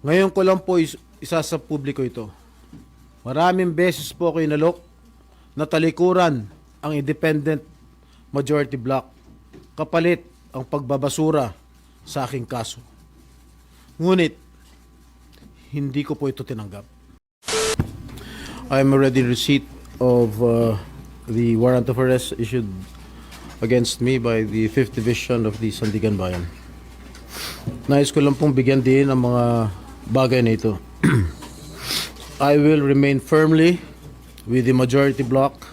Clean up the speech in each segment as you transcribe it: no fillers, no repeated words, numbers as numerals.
Ngayon ko lang po isa sa publiko ito. Maraming beses po ako inalok na talikuran ang independent majority block kapalit ang pagbabasura sa aking kaso. Ngunit, hindi ko po ito tinanggap. I am already in receipt of the warrant of arrest issued against me by the 5th Division of the Sandigan Bayan. Nais ko lang pong bigyan din ang mga bagay na ito. I will remain firmly with the majority bloc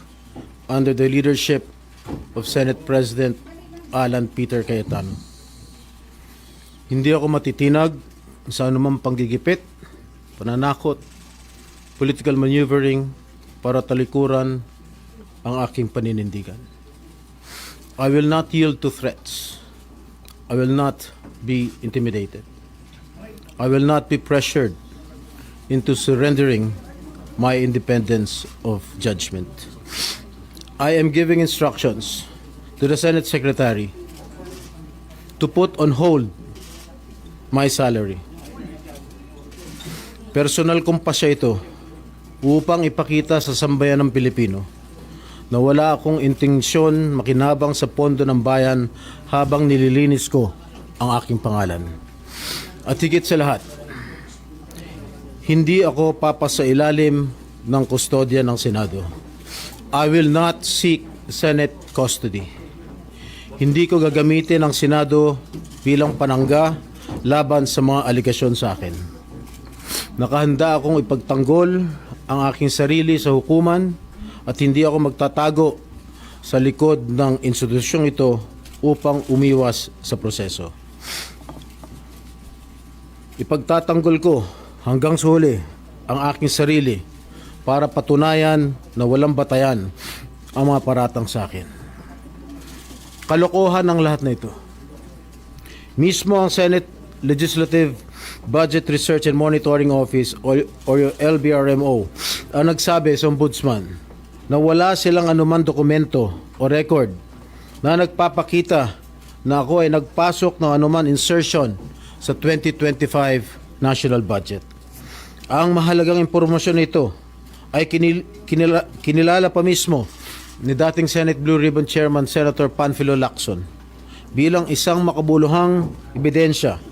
under the leadership of Senate President Alan Peter Cayetano. Hindi ako matitinag sa anumang panggigipit, pananakot, political maneuvering para talikuran ang aking paninindigan. I will not yield to threats. I will not be intimidated. I will not be pressured into surrendering my independence of judgment. I am giving instructions to the Senate Secretary to put on hold my salary. Personal kong pasya ito upang ipakita sa sambayan ng Pilipino na wala akong intensyon makinabang sa pondo ng bayan habang nililinis ko ang aking pangalan. At higit sa lahat, hindi ako papasailalim ng kustodya ng Senado. I will not seek Senate custody. Hindi ko gagamitin ang Senado bilang panangga laban sa mga aligasyon sa akin. Nakahanda akong ipagtanggol ang aking sarili sa hukuman at hindi ako magtatago sa likod ng institusyong ito upang umiwas sa proseso. Ipagtatanggol ko hanggang sa huli ang aking sarili para patunayan na walang batayan ang mga paratang sa akin. Kalokohan ang lahat na ito. Mismo ang Senate Legislative Budget Research and Monitoring Office or yung LBRMO ang nagsabi sa ombudsman na wala silang anumang dokumento o record na nagpapakita na ako ay nagpasok ng anuman insertion sa 2025 national budget. Ang mahalagang impormasyon nito ay kinilala pa mismo ni dating Senate Blue Ribbon Chairman Senator Panfilo Lacson bilang isang makabuluhang ebidensya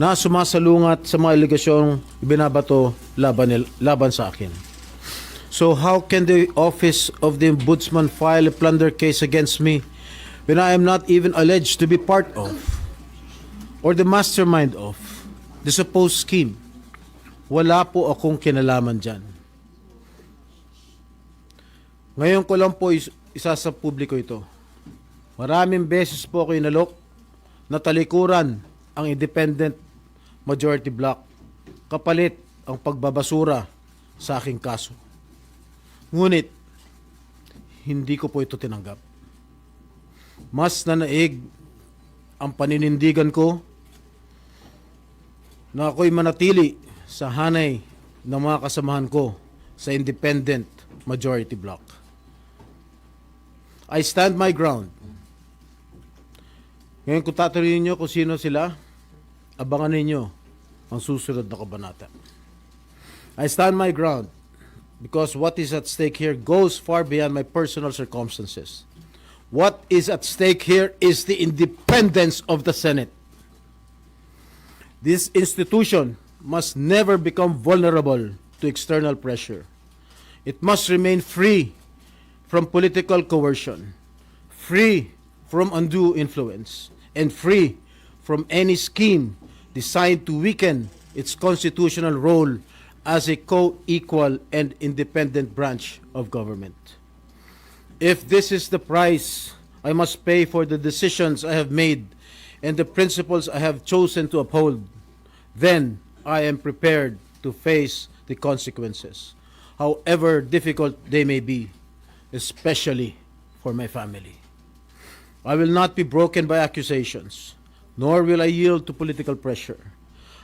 na sumasalungat sa mga aligasyong ibinabato laban sa akin. So how can the Office of the Ombudsman file a plunder case against me when I am not even alleged to be part of or the mastermind of the supposed scheme? Wala po akong kinalaman dyan. Ngayon ko lang po isa sa publiko ito. Maraming beses po ako inalok na talikuran ang independent majority block kapalit ang pagbabasura sa aking kaso. Ngunit, hindi ko po ito tinanggap. Mas nanaig ang paninindigan ko na ako'y manatili sa hanay ng mga kasamahan ko sa independent majority block. I stand my ground. Ngayon kung tatanungin niyo kung sino sila, abangan ninyo ang susunod na kabanata. I stand my ground because what is at stake here goes far beyond my personal circumstances. What is at stake here is the independence of the Senate. This institution must never become vulnerable to external pressure. It must remain free from political coercion, free from undue influence, and free from any scheme designed to weaken its constitutional role as a co-equal and independent branch of government. If this is the price I must pay for the decisions I have made and the principles I have chosen to uphold, then I am prepared to face the consequences, however difficult they may be, especially for my family. I will not be broken by accusations, nor will I yield to political pressure.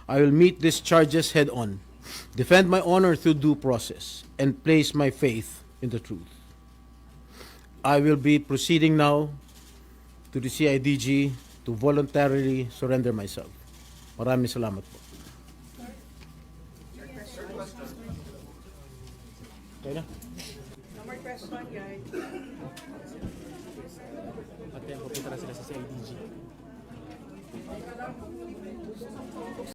I will meet these charges head on, defend my honor through due process, and place my faith in the truth. I will be proceeding now to the CIDG to voluntarily surrender myself. Maraming salamat po. Okay na? No more question, guys. At yan, pupunta na sila sa CIDG.